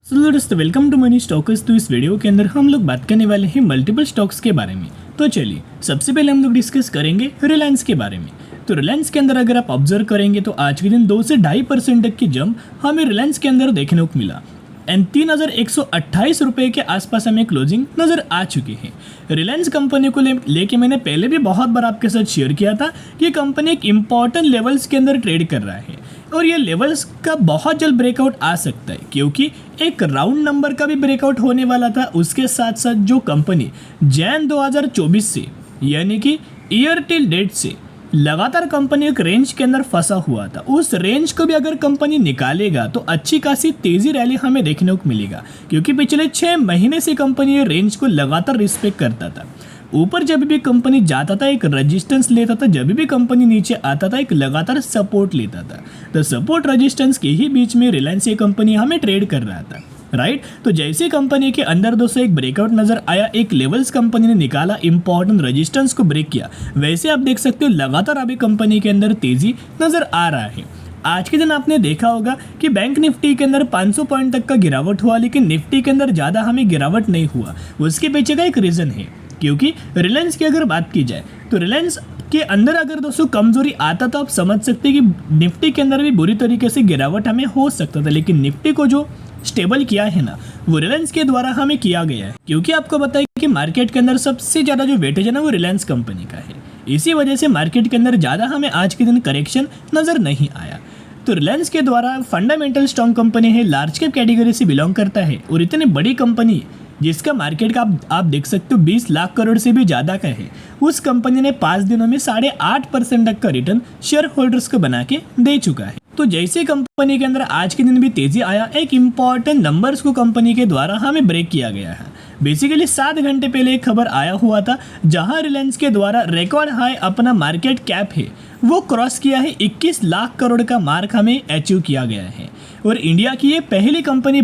दोस्तों welcome to money stocks. तो इस वीडियो के अंदर हम लोग बात करने वाले हैं मल्टीपल स्टॉक्स के बारे में। तो चलिए सबसे पहले हम लोग डिस्कस करेंगे रिलायंस के बारे में। तो रिलायंस के अंदर अगर आप ऑब्जर्व करेंगे तो आज के दिन 2 से 2.5% तक की जंप हमें रिलायंस के अंदर देखने को मिला एंड 3,128 रुपये के आसपास हमें क्लोजिंग नजर आ चुकी है। रिलायंस कंपनी को लेके मैंने पहले भी बहुत बार आपके साथ शेयर किया था कि कंपनी एक इम्पॉर्टेंट लेवल्स के अंदर ट्रेड कर रहा है और ये लेवल्स का बहुत जल्द ब्रेकआउट आ सकता है, क्योंकि एक राउंड नंबर का भी ब्रेकआउट होने वाला था। उसके साथ साथ जो कंपनी जैन 2024 से यानी कि ईयर टिल डेट से लगातार कंपनी एक रेंज के अंदर फंसा हुआ था, उस रेंज को भी अगर कंपनी निकालेगा तो अच्छी खासी तेजी रैली हमें देखने को मिलेगा, क्योंकि पिछले 6 महीने से कंपनी ये रेंज को लगातार रिस्पेक्ट करता था। ऊपर जब भी कंपनी जाता था एक रेजिस्टेंस लेता था, जब भी कंपनी नीचे आता था एक लगातार सपोर्ट लेता था। तो सपोर्ट रेजिस्टेंस के ही बीच में रिलायंस ये कंपनी हमें ट्रेड कर रहा था, राइट। तो जैसे कंपनी के अंदर दोस्तों एक ब्रेकआउट नजर आया, एक लेवल्स कंपनी ने निकाला, इंपॉर्टेंट रेजिस्टेंस को ब्रेक किया, वैसे आप देख सकते हो लगातार अभी कंपनी के अंदर तेजी नजर आ रहा है। आज के दिन आपने देखा होगा कि बैंक निफ्टी के अंदर 500 पॉइंट तक का गिरावट हुआ, लेकिन निफ्टी के अंदर ज़्यादा हमें गिरावट नहीं हुआ। उसके पीछे का एक रीज़न है, क्योंकि रिलायंस की अगर बात की जाए तो रिलायंस के अंदर अगर दोस्तों कमजोरी आता तो आप समझ सकते हैं कि निफ्टी के अंदर भी बुरी तरीके से गिरावट हमें हो सकता था, लेकिन निफ्टी को जो स्टेबल किया है ना वो रिलायंस के द्वारा हमें किया गया है। क्योंकि आपको बताया कि मार्केट के अंदर सबसे ज़्यादा जो वेटेज है ना वो रिलायंस कंपनी का है, इसी वजह से मार्केट के अंदर ज़्यादा हमें आज के दिन करेक्शन नज़र नहीं आया। तो रिलायंस के द्वारा फंडामेंटल स्ट्रॉन्ग कंपनी है, लार्ज कैप कैटेगरी से बिलोंग करता है और इतनी बड़ी कंपनी जिसका मार्केट का आप देख सकते हो 20 लाख करोड़ से भी ज़्यादा का है, उस कंपनी ने 5 दिनों में 8.5% तक का रिटर्न शेयर होल्डर्स को बना के दे चुका है। तो जैसे कंपनी के अंदर आज के दिन भी तेजी आया, एक इम्पॉर्टेंट नंबर्स को कंपनी के द्वारा हमें ब्रेक किया गया है। बेसिकली 7 घंटे पहले एक खबर आया हुआ था जहां रिलायंस के द्वारा रिकॉर्ड हाई अपना मार्केट कैप है वो क्रॉस किया है, 21 लाख करोड़ का मार्क हमें अचीव किया गया है और इंडिया की ये पहली कंपनी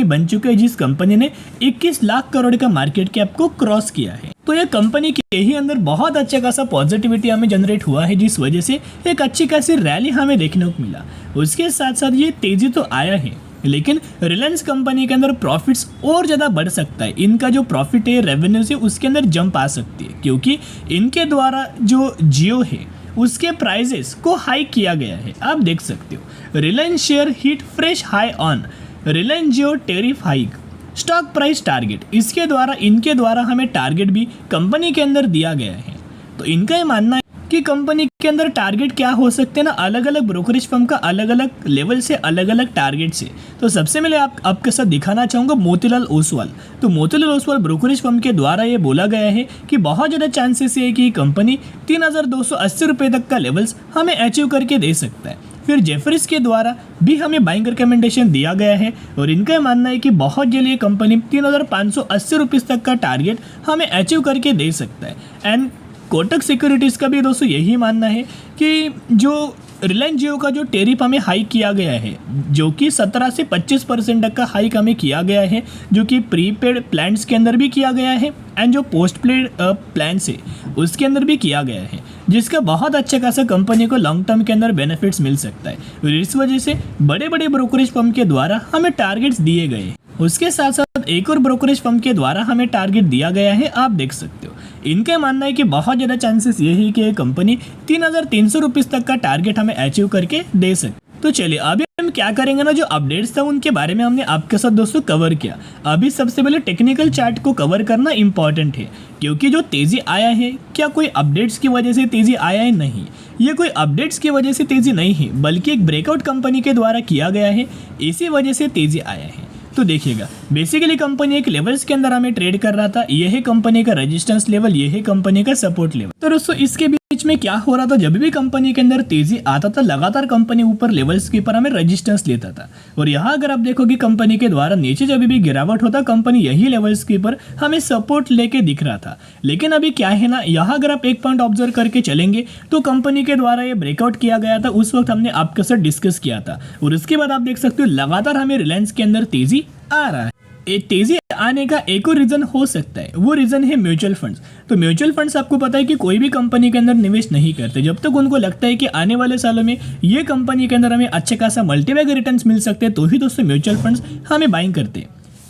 बन चुकी है जिस कंपनी ने 21 लाख करोड़ का मार्केट कैप को क्रॉस किया है। तो ये कंपनी के ही अंदर बहुत अच्छा खासा पॉजिटिविटी हमें जनरेट हुआ है, जिस वजह से एक अच्छी खासी रैली हमें देखने को मिला। उसके साथ साथ ये तेजी तो आया है, लेकिन रिलायंस कंपनी के अंदर प्रॉफिट्स और ज़्यादा बढ़ सकता है। इनका जो प्रॉफिट है रेवेन्यू से उसके अंदर जंप आ सकती है, क्योंकि इनके द्वारा जो जियो है उसके प्राइजेस को हाई किया गया है। आप देख सकते हो Reliance share hit fresh high on Reliance Jio tariff hike stock price target, इसके द्वारा इनके द्वारा हमें टारगेट भी कंपनी के अंदर दिया गया है। तो इनका ये मानना है कि कंपनी के अंदर टारगेट क्या हो सकते हैं ना, अलग अलग ब्रोकरेज फर्म का अलग अलग लेवल से अलग अलग टारगेट से। तो सबसे पहले आपके साथ दिखाना चाहूँगा मोतीलाल ओसवाल। तो मोतीलाल ओसवाल ब्रोकरेज फर्म के द्वारा ये बोला गया है कि बहुत ज़्यादा चांसेस है कि कंपनी 3,280 रुपये तक का लेवल्स हमें अचीव करके दे सकता है। फिर जेफरीज के द्वारा भी हमें बाइंग रिकमेंडेशन दिया गया है और इनका मानना है कि बहुत जल्द ये कंपनी 3,580 रुपये तक का टारगेट हमें अचीव करके दे सकता है। एंड कोटक सिक्योरिटीज़ का भी दोस्तों यही मानना है कि जो रिलायंस जियो का जो टेरिफ हमें हाई किया गया है, जो कि 17 से 25% तक का हाइक हमें किया गया है, जो कि प्रीपेड प्लान्स के अंदर भी किया गया है एंड जो पोस्ट पेड प्लान्स है उसके अंदर भी किया गया है, जिसका बहुत अच्छा खासा कंपनी को लॉन्ग टर्म के अंदर बेनिफिट्स मिल सकता है। और इस वजह से बड़े बड़े ब्रोकरेज फर्म के द्वारा हमें टारगेट्स दिए गए। उसके साथ साथ एक और ब्रोकरेज फर्म के द्वारा हमें टारगेट दिया गया है, आप देख सकते हो। इनका मानना है कि बहुत ज़्यादा चांसेस ये है कि कंपनी 3,300 रुपये तक का टारगेट हमें अचीव करके दे सकते। तो चलिए अभी हम क्या करेंगे ना, जो अपडेट्स था उनके बारे में हमने आपके साथ दोस्तों कवर किया। अभी सबसे पहले टेक्निकल चार्ट को कवर करना इंपॉर्टेंट है, क्योंकि जो तेज़ी आया है क्या कोई अपडेट्स की वजह से तेज़ी आया है? नहीं, ये कोई अपडेट्स की वजह से तेज़ी नहीं है, बल्कि एक ब्रेकआउट कंपनी के द्वारा किया गया है, इसी वजह से तेज़ी आया है। तो देखिएगा बेसिकली कंपनी एक लेवल्स के अंदर हमें ट्रेड कर रहा था, ये है कंपनी का रेजिस्टेंस लेवल, ये है कंपनी का सपोर्ट लेवल। तो दोस्तों इसके बीच में क्या हो रहा था, जब भी कंपनी के अंदर तेजी आता था लगातार कंपनी ऊपर लेवल्स के ऊपर हमें रेजिस्टेंस लेता था, और यहाँ अगर आप देखोगे कंपनी के द्वारा नीचे जब भी गिरावट होता कंपनी यही लेवल्स के ऊपर हमें सपोर्ट लेके दिख रहा था। लेकिन अभी क्या है ना, यहाँ अगर आप एक पॉइंट ऑब्जर्व करके चलेंगे तो कंपनी के द्वारा ये ब्रेकआउट किया गया था, उस वक्त हमने आपके साथ डिस्कस किया था, और उसके बाद आप देख सकते हो लगातार हमें रिलायंस के अंदर तेजी आ रहा है। तेजी आने का एक और रीजन हो सकता है, वो रीजन है म्यूचुअल फंड्स। तो म्यूचुअल फंड्स आपको पता है कि कोई भी कंपनी के अंदर निवेश नहीं करते जब तक उनको लगता है कि आने वाले सालों में ये कंपनी के अंदर हमें अच्छे खासा मल्टीबैग रिटर्न्स मिल सकते हैं, तो ही दोस्तों म्यूचुअल फंड्स हमें बाइंग करते हैं।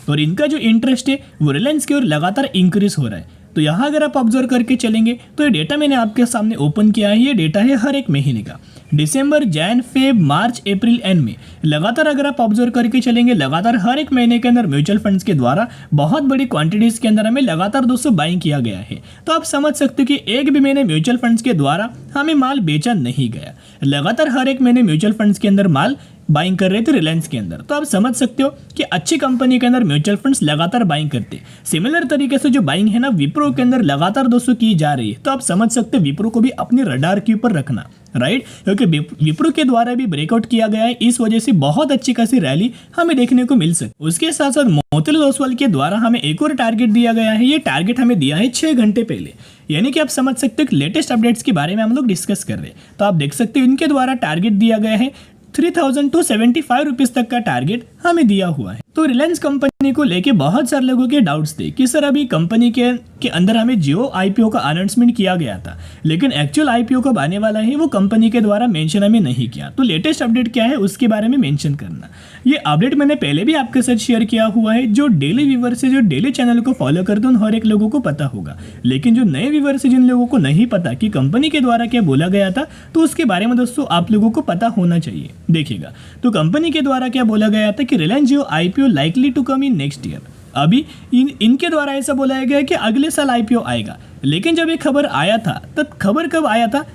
और इनका जो इंटरेस्ट है वो रिलायंस की ओर लगातार इंक्रीज हो रहा है। तो यहाँ अगर आप ऑब्जर्व करके चलेंगे तो ये डेटा मैंने आपके सामने ओपन किया है। ये डेटा है हर एक महीने का, December, Jan, Feb, March, April and May. लगातार अगर आप ऑब्जर्व करके चलेंगे, लगातार हर एक महीने के अंदर म्यूचुअल फंड्स के द्वारा बहुत बड़ी क्वांटिटीज के अंदर हमें लगातार दोस्तों बाइंग किया गया है। तो आप समझ सकते हो कि एक भी महीने म्यूचुअल फंड्स के द्वारा हमें माल बेचा नहीं गया। लगातार हर एक महीने म्यूचुअल फंड्स के अंदर माल बाइंग कर रहे थे रिलायंस के अंदर। तो आप समझ सकते हो कि अच्छी कंपनी के अंदर म्यूचुअल फंड्स लगातार बाइंग करते हैं। सिमिलर तरीके से जो बाइंग है ना विप्रो के अंदर लगातार दोस्तों की जा रही है। तो आप समझ सकते हो विप्रो को भी अपने रडार के ऊपर रखना, राइट, क्योंकि विप्रो के द्वारा भी ब्रेकआउट किया गया है। इस वजह से बहुत अच्छी खासी रैली हमें देखने को मिल सकती है। उसके साथ साथ मोतीलाल ओसवाल के द्वारा हमें एक और टारगेट दिया गया है। ये टारगेट हमें दिया है 6 घंटे पहले, यानी कि आप समझ सकते हो कि लेटेस्ट अपडेट्स के बारे में हम लोग डिस्कस कर रहे हैं। तो आप देख सकते हो इनके द्वारा टारगेट दिया गया है 3000 to 75 रुपीज तक का टारगेट हमें दिया हुआ है। तो रिलायंस कंपनी को लेके बहुत सारे लोगों के डाउट्स थे कि सर अभी कंपनी के अंदर हमें जियो आईपीओ का अनाउंसमेंट किया गया था, लेकिन एक्चुअल आईपीओ कब आने वाला है वो कंपनी के द्वारा मेंशन हमें नहीं किया। तो लेटेस्ट अपडेट क्या है उसके बारे में मेंशन करना। ये अपडेट मैंने पहले भी आपके साथ शेयर किया हुआ है। जो डेली व्यूवर्स है, जो डेली चैनल को फॉलो करते हैं उन हर एक लोगों को पता होगा, लेकिन जो नए व्यूवर्स है, जिन लोगों को नहीं पता कि कंपनी के द्वारा क्या बोला गया था, तो उसके बारे में दोस्तों आप लोगों को पता होना चाहिए। देखिएगा, तो कंपनी के द्वारा क्या बोला गया था कि Reliance Jio IPO likely to come in next year. अभी इनके द्वारा ऐसा बोला गया कि अगले साल आईपीओ आएगा, लेकिन जब ये खबर आया था तब खबर कब आया था,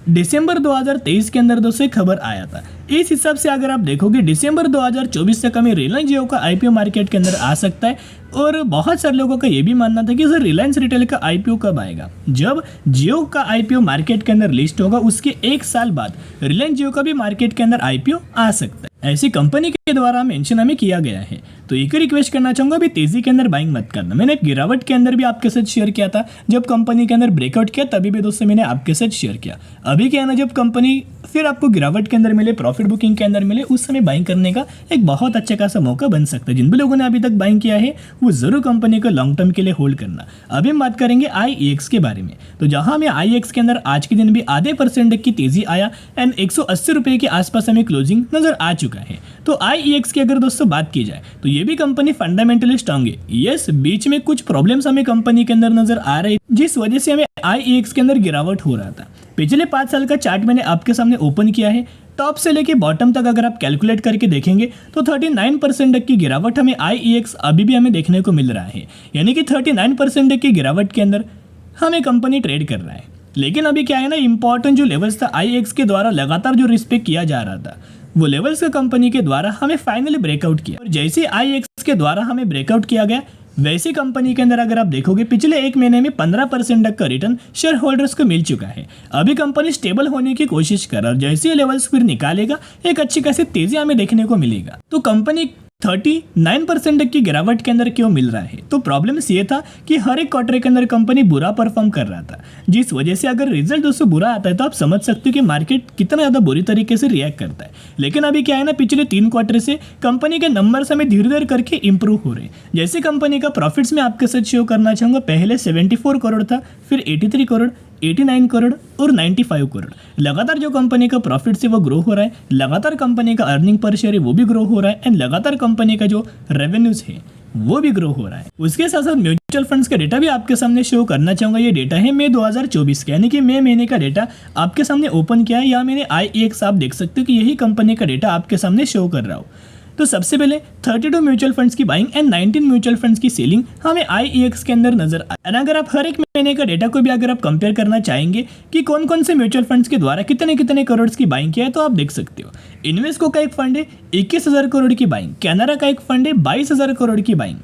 दिसंबर 2023 के अंदर दोस्तों खबर आया था। इस हिसाब से अगर आप देखोगे दिसंबर 2024 तक हमें रिलायंस जियो का आईपीओ मार्केट के अंदर आ सकता है। और बहुत सारे लोगों का ये भी मानना था कि सर रिलायंस रिटेल का आईपीओ कब आएगा। जब जियो का आईपीओ मार्केट के अंदर लिस्ट होगा उसके 1 साल बाद रिलायंस जियो का भी मार्केट के अंदर आईपीओ आ सकता है। ऐसी कंपनी के द्वारा मेंशन हमें किया गया है। तो एक रिक्वेस्ट करना चाहूंगा, अभी तेजी के अंदर बाइंग मत करना। मैंने गिरावट के अंदर भी आपके साथ शेयर किया था, जब कंपनी के अंदर ब्रेकआउट किया तभी भी दोस्तों मैंने आपके साथ शेयर किया। अभी क्या है ना, जब कंपनी फिर आपको गिरावट के अंदर मिले, प्रॉफिट बुकिंग के अंदर मिले, उस समय बाइंग करने का एक बहुत अच्छा खासा मौका बन सकता है। जिन भी लोगों ने अभी तक बाइंग किया है वो जरूर कंपनी को लॉन्ग टर्म के लिए होल्ड करना। अभी हम बात करेंगे IEX के बारे में। तो जहां हमें IEX के अंदर आज के दिन भी आधे % की तेजी आया एंड 180 रुपए के आसपास हमें क्लोजिंग नजर आ चुका है। तो IEX की अगर दोस्तों बात की जाए तो ये भी कंपनी फंडामेंटली स्ट्रांग है। यस, बीच में कुछ प्रॉब्लम्स हमें कंपनी के अंदर नजर आ रही, जिस वजह से हमें IEX के अंदर गिरावट हो रहा था। पिछले 5 साल का चार्ट मैंने आपके सामने ओपन किया है। टॉप से लेके बॉटम तक अगर आप कैलकुलेट करके देखेंगे तो 39% तक की गिरावट हमें IEX अभी भी हमें देखने को मिल रहा है। यानी कि 39% तक की गिरावट के अंदर हमें कंपनी ट्रेड कर रहा है। लेकिन अभी क्या है ना, इंपॉर्टेंट जो लेवल्स था IEX के द्वारा लगातार जो रिस्पेक्ट किया जा रहा था, वो लेवल्स का कंपनी के द्वारा हमें फाइनली ब्रेकआउट किया। और जैसे IEX के द्वारा हमें ब्रेकआउट किया गया, वैसे कंपनी के अंदर अगर आप देखोगे पिछले 1 महीने में 15% तक का रिटर्न शेयर होल्डर्स को मिल चुका है। अभी कंपनी स्टेबल होने की कोशिश कर रहा है और जैसे ये लेवल्स फिर निकालेगा एक अच्छी खासी तेजी हमें देखने को मिलेगा। तो कंपनी 39% तक की गिरावट के अंदर क्यों मिल रहा है, तो प्रॉब्लम ये था कि हर एक क्वार्टर के अंदर कंपनी बुरा परफॉर्म कर रहा था, जिस वजह से अगर रिजल्ट दोस्तों बुरा आता है तो आप समझ सकते हो कि मार्केट कितना ज़्यादा बुरी तरीके से रिएक्ट करता है। लेकिन अभी क्या है ना, पिछले 3 क्वार्टर से कंपनी के नंबर्स हमें धीरे धीरे करके इंप्रूव हो रहे हैं। जैसे कंपनी का प्रॉफिट्स में आपके साथ शो करना चाहूँगा, पहले 74 करोड़ था, फिर 83 करोड़, 89 करोड़ और 95 करोड़। लगातार जो कंपनी का प्रॉफिट है वो ग्रो हो रहा है, लगातार कंपनी का अर्निंग पर शेयर है वो भी ग्रो हो रहा है एंड लगातार कंपनी का जो रेवेन्यूज है वो भी ग्रो हो रहा है। उसके साथ साथ म्यूचुअल फंड्स का डेटा भी आपके सामने शो करना चाहूंगा। ये डेटा है मई 2024 का, यानी कि मई महीने का डेटा आपके सामने ओपन किया है। या मैंने IEX आप देख सकते हो कि यही कंपनी का डेटा आपके सामने शो कर रहा हूँ। तो सबसे पहले 32 म्यूचुअल फंड्स की बाइंग एंड 19 म्यूचुअल फंड्स की सेलिंग हमें IEX के अंदर नजर आए। अगर आप हर एक महीने का डेटा को भी अगर आप कंपेयर करना चाहेंगे कि कौन कौन से म्यूचुअल फंड्स के द्वारा कितने कितने करोड़ की बाइंग किया है, तो आप देख सकते हो। इन्वेस्को का एक फंड है 21,000 करोड़ की बाइंग, कैनरा का एक फंड है 22,000 करोड़ की बाइंग,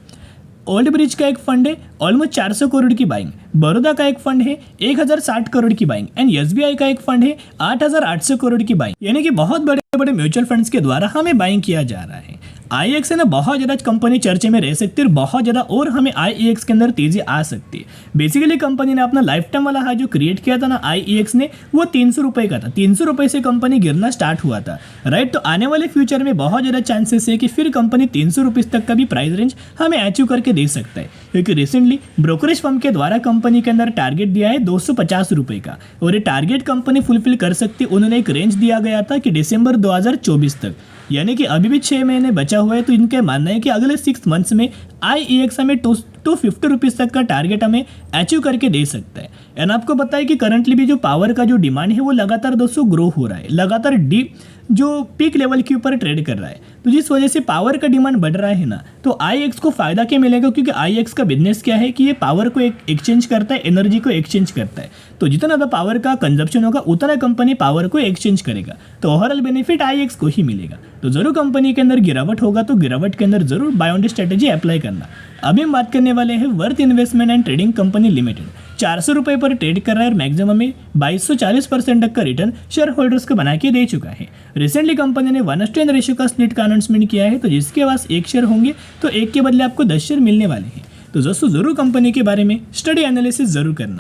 ओल्ड ब्रिज का एक फंड है ऑलमोस्ट 400 करोड़ की बाइंग, बड़ौदा का एक फंड है 1060 करोड़ की बाइंग एंड SBI का एक फंड है 8800 करोड़ की बाइंग। यानी कि बहुत बड़े बड़े म्यूचुअल फंड्स के द्वारा हमें बाइंग किया जा रहा है। IEX है ना बहुत ज़्यादा कंपनी चर्चे में रह सकती है और बहुत ज़्यादा और हमें IEX के अंदर तेज़ी आ सकती है। बेसिकली कंपनी ने अपना लाइफ टाइम वाला हाई जो क्रिएट किया था ना IEX ने, वो 300 रुपये का था। 300 रुपये से कंपनी गिरना स्टार्ट हुआ था, राइट। तो आने वाले फ्यूचर में बहुत ज़्यादा चांसेस है कि फिर कंपनी 300 रुपीज़ तक का भी प्राइस रेंज हमें अचीव करके दे सकता है, क्योंकि रिसेंटली ब्रोकरेज फर्म के द्वारा कंपनी के अंदर टारगेट दिया है 250 रुपये का, और ये टारगेट कंपनी फुलफिल कर सकती है। उन्होंने एक रेंज दिया गया था कि दिसंबर 2024 तक, यानी कि अभी भी 6 महीने बचा हुआ है। तो इनका मानना है कि अगले 6 मंथ्स में IEX हमें 250 रुपीज़ तक का टारगेट हमें अचीव करके दे सकता है। एंड आपको पता है कि करंटली भी जो पावर का जो डिमांड है वो लगातार दोस्तों ग्रो हो रहा है, लगातार डीप जो पीक लेवल के ऊपर ट्रेड कर रहा है। तो जिस वजह से पावर का डिमांड बढ़ रहा है ना, तो IEX को फायदा क्या मिलेगा, क्योंकि IEX का बिजनेस क्या है कि ये पावर को एक्सचेंज करता है, एनर्जी को एक्सचेंज करता है। तो जितना ज़्यादा पावर का कंजप्शन होगा उतना कंपनी पावर को एक्सचेंज करेगा, तो ओवरऑल बेनिफिट IEX को ही मिलेगा। तो जरूर कंपनी के अंदर गिरावट होगा तो गिरावट के अंदर जरूर बाय ऑन स्ट्रेटेजी अप्लाई करना। अभी हम बात करने वाले हैं worth investment and trading company limited. 400 रुपये पर ट्रेड कर रहा है और मैक्सिमम में 2240% तक का रिटर्न शेयर होल्डर्स को बना के दे चुका है। रिसेंटली कंपनी ने 1:1 रेशियो का स्प्लिट का अनाउंसमेंट किया है, तो जिसके पास 1 शेयर होंगे तो 1 के बदले आपको 10 शेयर मिलने वाले हैं। तो दोस्तों जरूर कंपनी के बारे में स्टडी एनालिसिस जरूर करना।